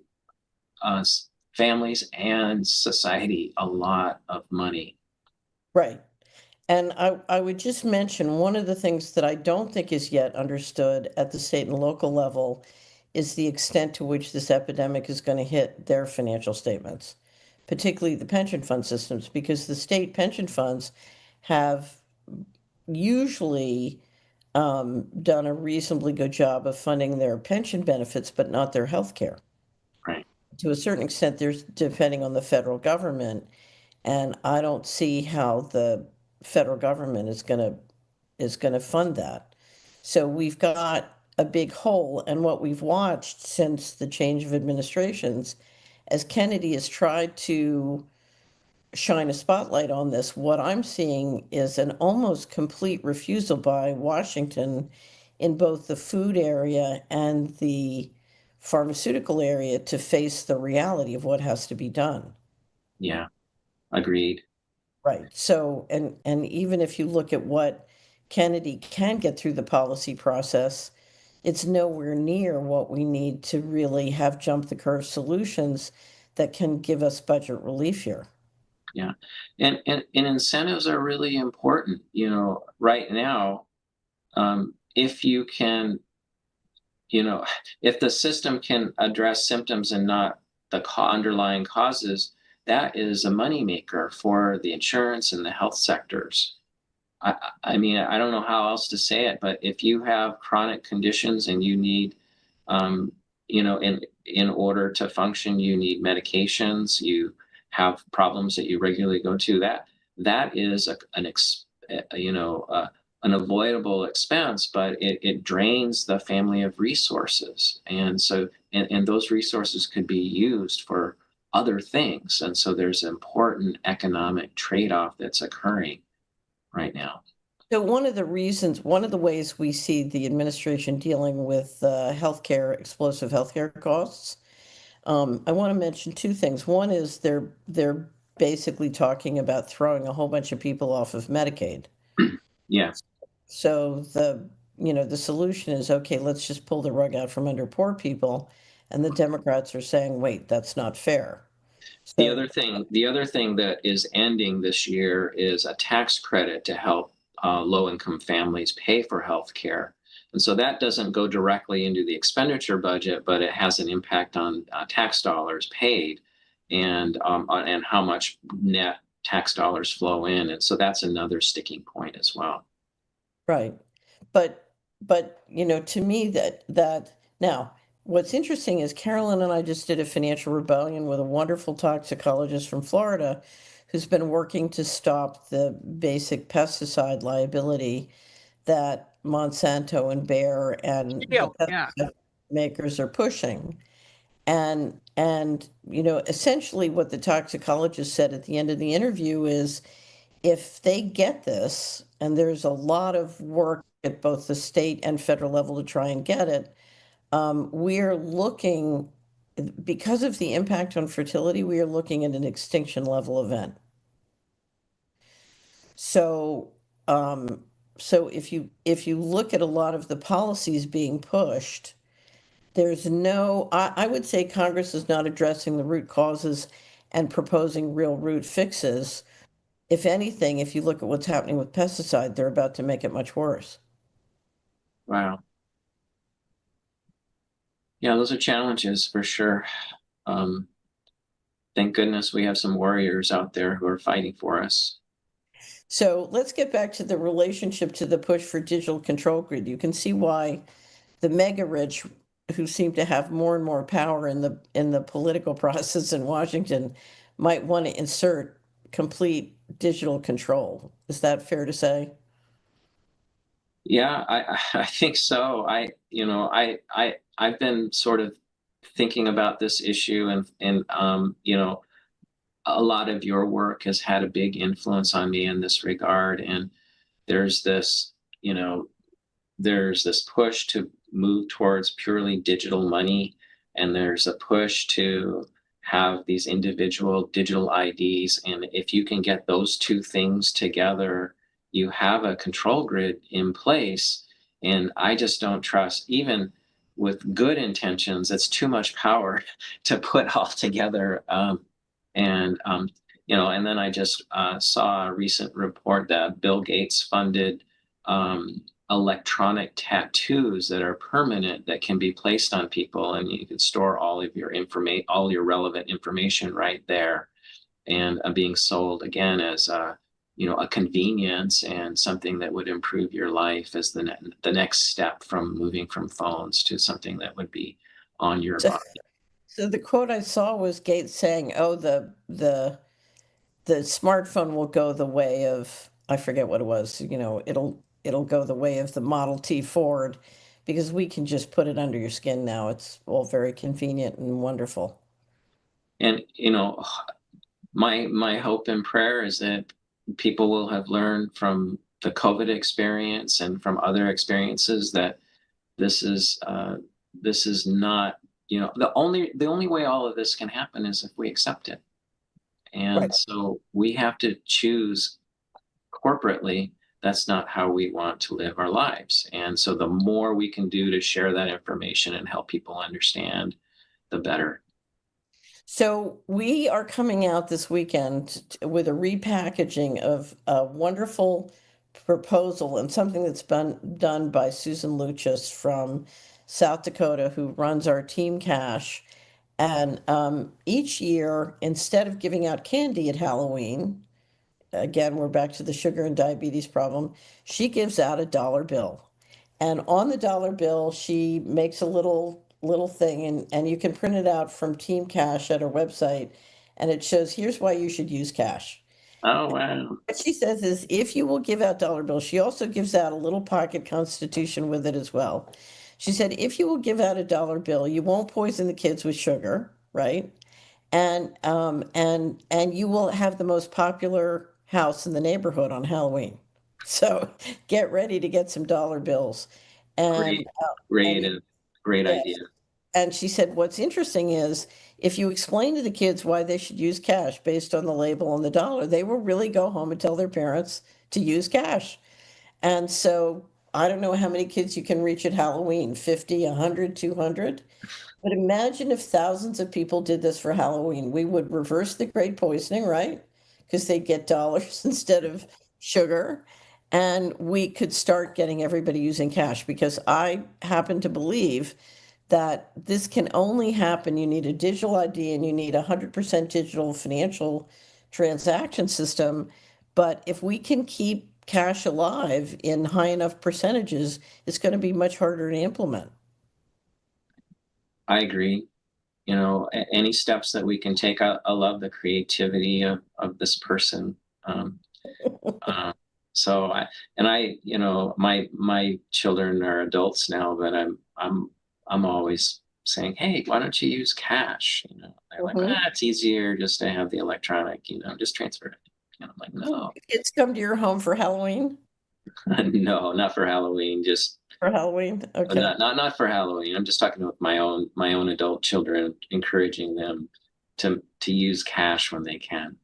us, families and society, a lot of money. Right. And I would just mention one of the things that I don't think is yet understood at the state and local level is the extent to which this epidemic is going to hit their financial statements, particularly the pension fund systems, because the state pension funds have usually done a reasonably good job of funding their pension benefits, but not their health care. Right. To a certain extent, they're depending on the federal government, and I don't see how the federal government is going to fund that. So we've got a big hole, and what we've watched since the change of administrations, as Kennedy has tried to shine a spotlight on this, what I'm seeing is an almost complete refusal by Washington in both the food area and the pharmaceutical area to face the reality of what has to be done. Yeah, agreed. Right. So, and even if you look at what Kennedy can get through the policy process, it's nowhere near what we need to really have jump the curve solutions that can give us budget relief here. Yeah. And incentives are really important. Right now, if you can, if the system can address symptoms and not the underlying causes, that is a moneymaker for the insurance and the health sectors. I mean, I don't know how else to say it, but if you have chronic conditions and you need, in order to function, you need medications, you have problems that you regularly go to, that is an avoidable expense, but it drains the family of resources. And so, and those resources could be used for other things. And so there's an important economic trade-off that's occurring right now. So one of the ways we see the administration dealing with explosive healthcare costs, I want to mention two things. One is they're basically talking about throwing a whole bunch of people off of Medicaid. Yeah. So the solution is, okay, let's just pull the rug out from under poor people, and the Democrats are saying, wait, that's not fair. The other thing that is ending this year is a tax credit to help low-income families pay for health care. And so that doesn't go directly into the expenditure budget, but it has an impact on tax dollars paid and how much net tax dollars flow in. And so that's another sticking point as well. Right. But to me that now what's interesting is Carolyn and I just did a financial rebellion with a wonderful toxicologist from Florida who's been working to stop the basic pesticide liability that Monsanto and Bayer and the pesticide makers are pushing. And essentially what the toxicologist said at the end of the interview is if they get this, and there's a lot of work at both the state and federal level to try and get it, we're looking, because of the impact on fertility, we are looking at an extinction level event. So, so if you look at a lot of the policies being pushed, there's no, I would say Congress is not addressing the root causes and proposing real root fixes. If anything, if you look at what's happening with pesticide, they're about to make it much worse. Wow. Yeah, those are challenges for sure. Thank goodness we have some warriors out there who are fighting for us. So let's get back to the relationship to the push for digital control grid. You can see why the mega rich, who seem to have more and more power in the political process in Washington, might want to insert complete digital control. Is that fair to say? Yeah, I think so. I've been sort of thinking about this issue, and a lot of your work has had a big influence on me in this regard. And there's this, you know, there's this push to move towards purely digital money, and there's a push to have these individual digital IDs. And if you can get those two things together, you have a control grid in place. And I just don't trust, even with good intentions, it's too much power to put all together. And and then I just saw a recent report that Bill Gates funded electronic tattoos that are permanent, that can be placed on people, and you can store all of your all your relevant information right there, and being sold again as a convenience and something that would improve your life as the next step from moving from phones to something that would be on your So, body. so the quote I saw was Gates saying, "Oh, the smartphone will go the way of," I forget what it was, it'll go the way of the Model T Ford, because we can just put it under your skin now. It's all very convenient and wonderful. And my hope and prayer is that people will have learned from the COVID experience and from other experiences that this is not, the only way all of this can happen is if we accept it. And Right. so we have to choose corporately, that's not how we want to live our lives. And so the more we can do to share that information and help people understand, the better. So we are coming out this weekend with a repackaging of a wonderful proposal, and something that's been done by Susan Luchas from South Dakota, who runs our Team Cash. And each year, instead of giving out candy at Halloween, again, we're back to the sugar and diabetes problem, she gives out a dollar bill. And on the dollar bill, she makes a little thing, and you can print it out from Team Cash at her website, and it shows, here's why you should use cash. Oh, wow. What she says is, if you will give out dollar bills, she also gives out a little pocket constitution with it as well. She said, if you will give out a dollar bill, you won't poison the kids with sugar, right? And you will have the most popular house in the neighborhood on Halloween. So get ready to get some dollar bills. And Great, and great yes. idea. And she said, what's interesting is, if you explain to the kids why they should use cash based on the label on the dollar, they will really go home and tell their parents to use cash. And so I don't know how many kids you can reach at Halloween, 50, 100, 200. But imagine if thousands of people did this for Halloween. We would reverse the great poisoning, right? Because they'd get dollars instead of sugar. And we could start getting everybody using cash, because I happen to believe that this can only happen. You need a digital ID, and you need a 100% digital financial transaction system. But if we can keep cash alive in high enough percentages, it's going to be much harder to implement. I agree. Any steps that we can take. I love the creativity of this person. So my children are adults now, but I'm always saying, hey, why don't you use cash? They're like, it's easier just to have the electronic, just transfer it. I'm like, no, Kids come to your home for Halloween? no, not for Halloween. Just For Halloween? Okay. not for Halloween. I'm just talking with my own adult children, encouraging them to use cash when they can.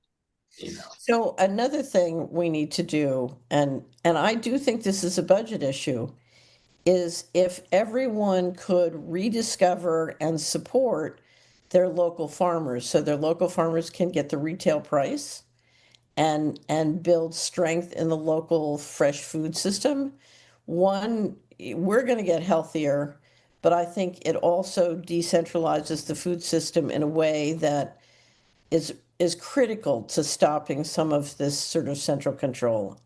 You know. So another thing we need to do, and I do think this is a budget issue, is if everyone could rediscover and support their local farmers, so their local farmers can get the retail price and build strength in the local fresh food system. One, we're going to get healthier, but I think it also decentralizes the food system in a way that is critical to stopping some of this sort of central control.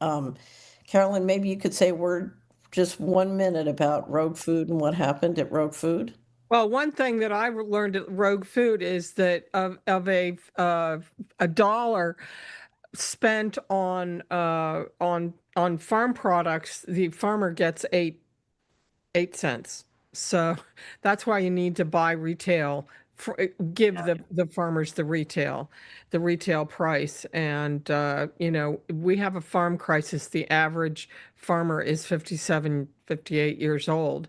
Carolyn, maybe you could say a word, just 1 minute, about Rogue Food and what happened at Rogue Food. Well, one thing that I learned at Rogue Food is that of a dollar spent on farm products, the farmer gets 8 cents. So that's why you need to buy retail. Give the farmers the retail price. And we have a farm crisis. The average farmer is 57, 58 years old,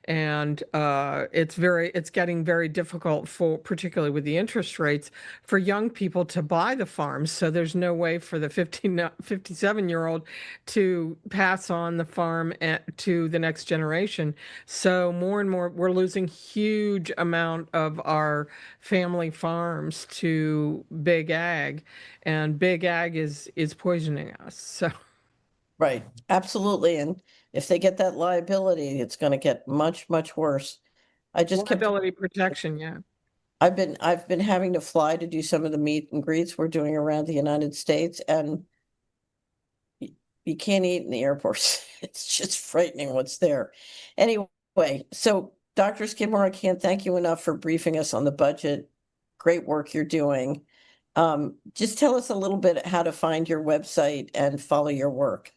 and it's getting very difficult, for particularly with the interest rates, for young people to buy the farms. So there's no way for the 57-year-old to pass on the farm to the next generation. So more and more, we're losing huge amount of our family farms to big ag, and big ag is poisoning us. So. Right, absolutely. And if they get that liability, it's going to get much, much worse. I just kept Liability protection, yeah. I've been having to fly to do some of the meet and greets we're doing around the United States, and you can't eat in the airports. It's just frightening what's there. Anyway, so Dr. Skidmore, I can't thank you enough for briefing us on the budget. Great work you're doing. Just tell us a little bit how to find your website and follow your work.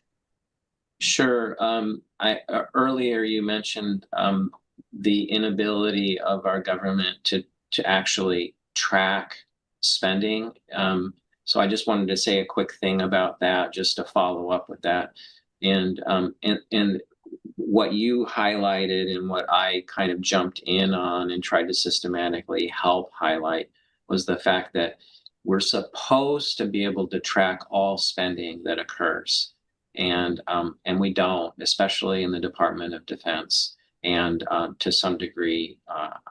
Sure. Earlier you mentioned the inability of our government to actually track spending. So I just wanted to say a quick thing about that, just to follow up with that. And what you highlighted and what I kind of jumped in on and tried to systematically help highlight was the fact that we're supposed to be able to track all spending that occurs. And we don't, especially in the Department of Defense and to some degree,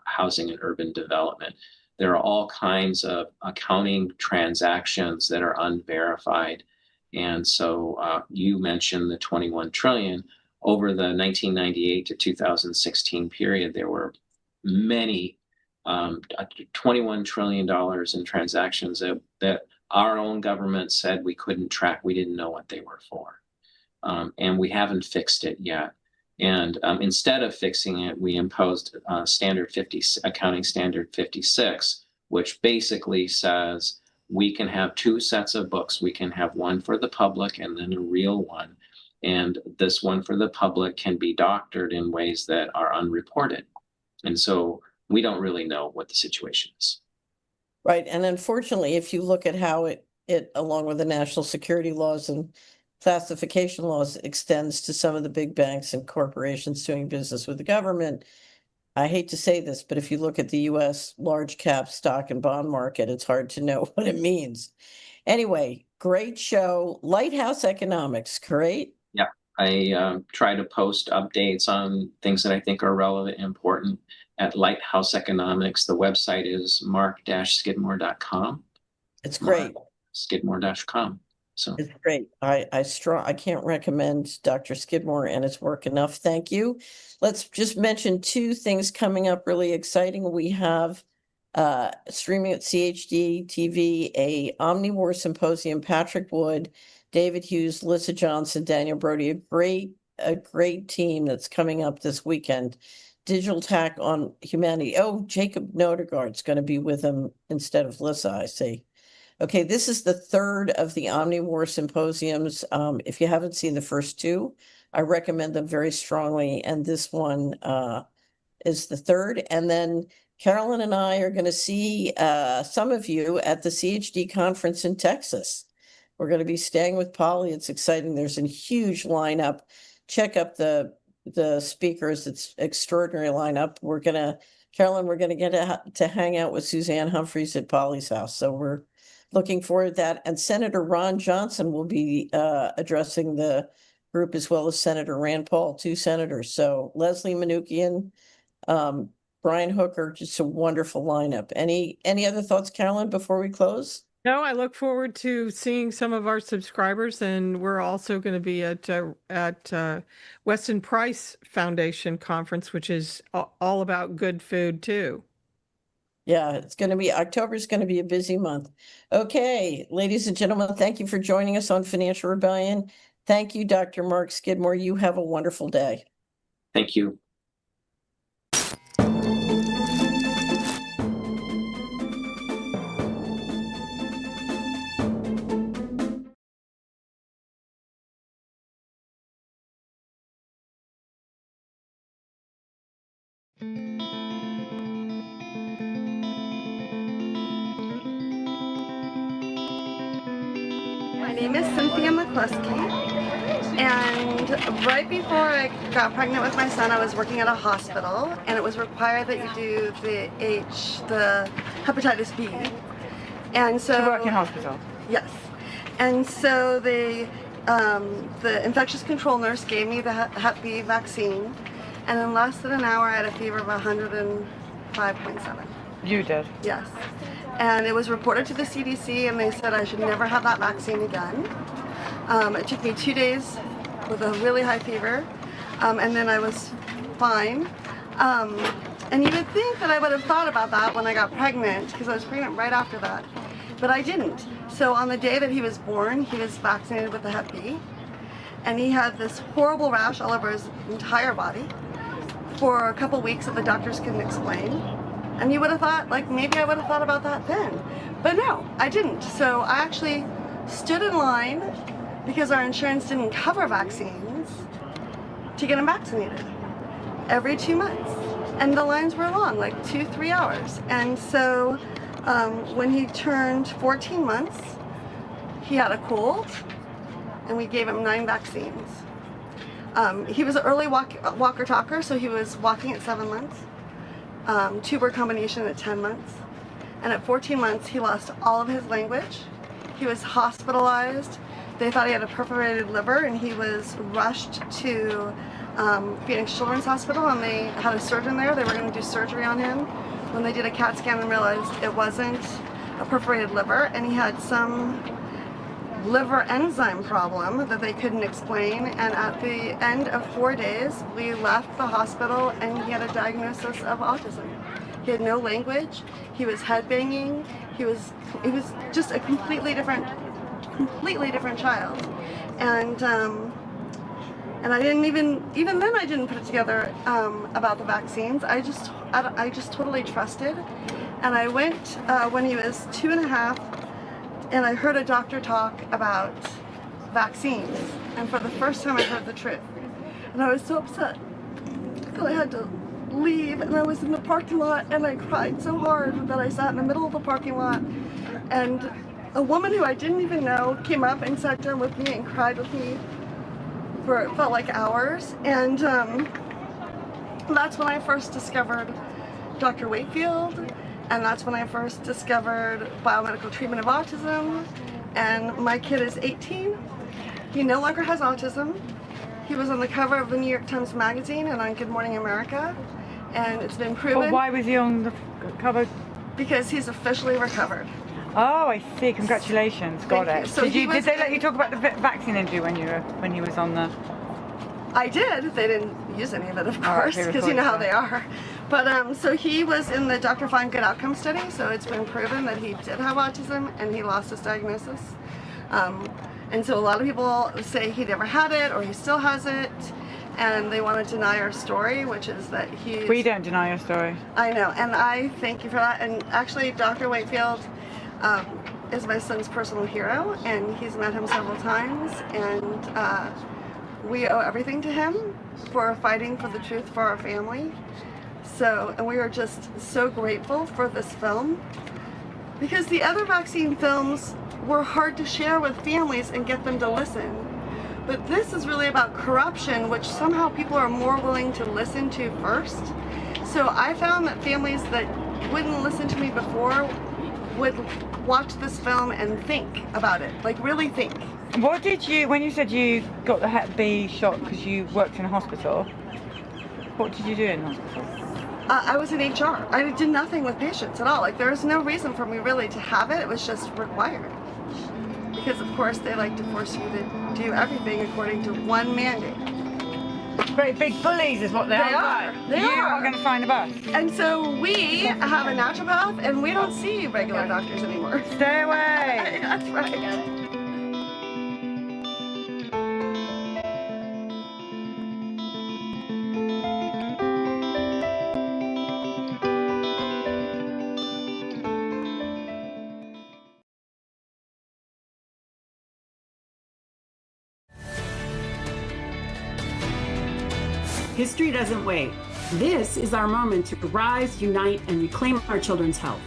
housing and urban development. There are all kinds of accounting transactions that are unverified. And so you mentioned the 21 trillion. Over the 1998 to 2016 period, there were many $21 trillion in transactions that our own government said we couldn't track. We didn't know what they were for. And we haven't fixed it yet. And instead of fixing it, we imposed accounting standard 56, which basically says we can have two sets of books. We can have one for the public and then a real one. And this one for the public can be doctored in ways that are unreported. And so we don't really know what the situation is. Right. And unfortunately, if you look at how it along with the national security laws and classification laws, extends to some of the big banks and corporations doing business with the government. I hate to say this, but if you look at the US large cap stock and bond market, it's hard to know what it means. Anyway, great show. Lighthouse Economics, great. Yeah, I try to post updates on things that I think are relevant and important at Lighthouse Economics. The website is mark-skidmore.com. It's great. Skidmore.com. So it's great. I can't recommend Dr. Skidmore and his work enough. Thank you. Let's just mention two things coming up really exciting. We have streaming at CHD TV, a Omnivore Symposium, Patrick Wood, David Hughes, Lissa Johnson, Daniel Brody, a great team that's coming up this weekend. Digital Tack on Humanity. Oh, Jacob Nodegaard's going to be with him instead of Lissa, I see. Okay, this is the third of the Omnivore Symposiums. If you haven't seen the first two, I recommend them very strongly. And this one is the third. And then Carolyn and I are going to see some of you at the CHD conference in Texas. We're going to be staying with Polly. It's exciting. There's a huge lineup. Check up the speakers. It's extraordinary lineup. Carolyn, we're going to get to hang out with Suzanne Humphreys at Polly's house. So we're looking forward to that. And Senator Ron Johnson will be addressing the group, as well as Senator Rand Paul, 2 senators. So Leslie Manookian, Brian Hooker, just a wonderful lineup. Any other thoughts, Carolyn, before we close? No, I look forward to seeing some of our subscribers, and we're also going to be at Weston Price Foundation Conference, which is all about good food too. Yeah, October's going to be a busy month. Okay, ladies and gentlemen, thank you for joining us on Financial Rebellion. Thank you, Dr. Mark Skidmore. You have a wonderful day. Thank you. My name is Cynthia McCluskey, and right before I got pregnant with my son, I was working at a hospital, and it was required that you do the hepatitis B. And so to work in hospital? Yes. And so the infectious control nurse gave me the Hep B vaccine, and in less than an hour, I had a fever of 105.7. You did? Yes. And it was reported to the CDC, and they said I should never have that vaccine again. It took me 2 days with a really high fever, and then I was fine. And you would think that I would have thought about that when I got pregnant, because I was pregnant right after that, but I didn't. So on the day that he was born, he was vaccinated with the Hep B, and he had this horrible rash all over his entire body for a couple weeks that the doctors couldn't explain. And you would have thought, like, maybe I would have thought about that then. But no, I didn't. So I actually stood in line, because our insurance didn't cover vaccines, to get him vaccinated every 2 months. And the lines were long, like 2-3 hours. And so when he turned 14 months, he had a cold, and we gave him 9 vaccines. He was an early walker-talker, so he was walking at 7 months. Two-word combination at 10 months. And at 14 months, he lost all of his language. He was hospitalized. They thought he had a perforated liver, and he was rushed to Phoenix Children's Hospital, and they had a surgeon there. They were going to do surgery on him. When they did a CAT scan and realized it wasn't a perforated liver, and he had some liver enzyme problem that they couldn't explain, and at the end of 4 days we left the hospital and he had a diagnosis of autism. He had no language, he was headbanging, he was just a completely different child. And I didn't even then I didn't put it together about the vaccines. I just totally trusted. And I went when he was 2.5, and I heard a doctor talk about vaccines, and for the first time I heard the truth. And I was so upset that I had to leave, and I was in the parking lot, and I cried so hard that I sat in the middle of the parking lot, and a woman who I didn't even know came up and sat down with me and cried with me for, it felt like hours. And that's when I first discovered Dr. Wakefield. And that's when I first discovered biomedical treatment of autism. And my kid is 18. He no longer has autism. He was on the cover of the New York Times Magazine and on Good Morning America. And it's been proven. Well, why was he on the cover? Because he's officially recovered. Oh, I see. Congratulations. Got it. So did they let you talk about the vaccine injury when he was on the? I did. They didn't use any of it, of course, because you know how they are. But so he was in the Dr. Fine Good Outcome study, so it's been proven that he did have autism and he lost his diagnosis. And so a lot of people say he never had it or he still has it, and they want to deny our story, which is that he's... We don't deny your story. I know, and I thank you for that. And actually, Dr. Wakefield is my son's personal hero, and he's met him several times, and we owe everything to him for fighting for the truth for our family. So, and we are just so grateful for this film, because the other vaccine films were hard to share with families and get them to listen. But this is really about corruption, which somehow people are more willing to listen to first. So I found that families that wouldn't listen to me before would watch this film and think about it, like really think. What did you, when you said you got the Hep B shot because you worked in a hospital, what did you do in hospital? I was in HR. I did nothing with patients at all. Like, there was no reason for me really to have it. It was just required. Because, of course, they like to force you to do everything according to one mandate. Great big bullies is what they are. They you are. are going to find a bus. And so we have a naturopath, and we don't see regular doctors anymore. Stay away. That's right. History doesn't wait. This is our moment to rise, unite, and reclaim our children's health.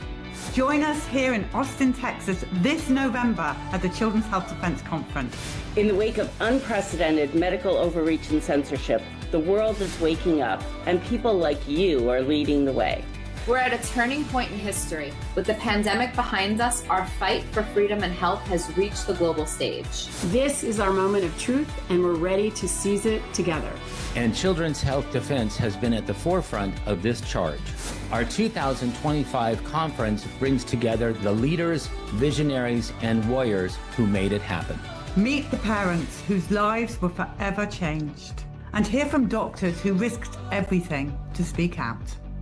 Join us here in Austin, Texas this November at the Children's Health Defense Conference. In the wake of unprecedented medical overreach and censorship, the world is waking up, and people like you are leading the way. We're at a turning point in history. With the pandemic behind us, our fight for freedom and health has reached the global stage. This is our moment of truth, and we're ready to seize it together. And Children's Health Defense has been at the forefront of this charge. Our 2025 conference brings together the leaders, visionaries, and warriors who made it happen. Meet the parents whose lives were forever changed, and hear from doctors who risked everything to speak out.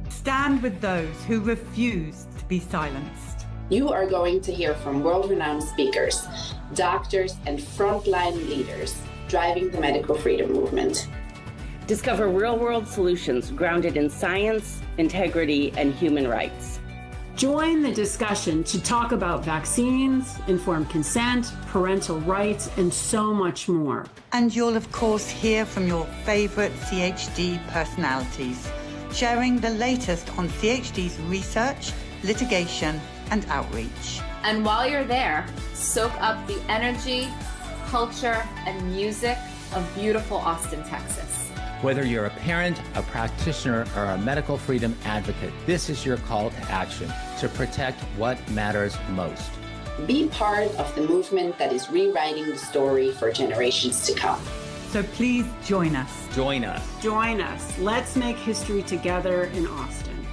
Stand with those who refused to be silenced. You are going to hear from world-renowned speakers, doctors, and frontline leaders driving the medical freedom movement. Discover real-world solutions grounded in science, integrity, and human rights. Join the discussion to talk about vaccines, informed consent, parental rights, and so much more. And you'll, of course, hear from your favorite CHD personalities, sharing the latest on CHD's research, litigation, and outreach. And while you're there, soak up the energy, culture, and music of beautiful Austin, Texas. Whether you're a parent, a practitioner, or a medical freedom advocate, this is your call to action to protect what matters most. Be part of the movement that is rewriting the story for generations to come. So please join us. Join us. Join us. Let's make history together in Austin.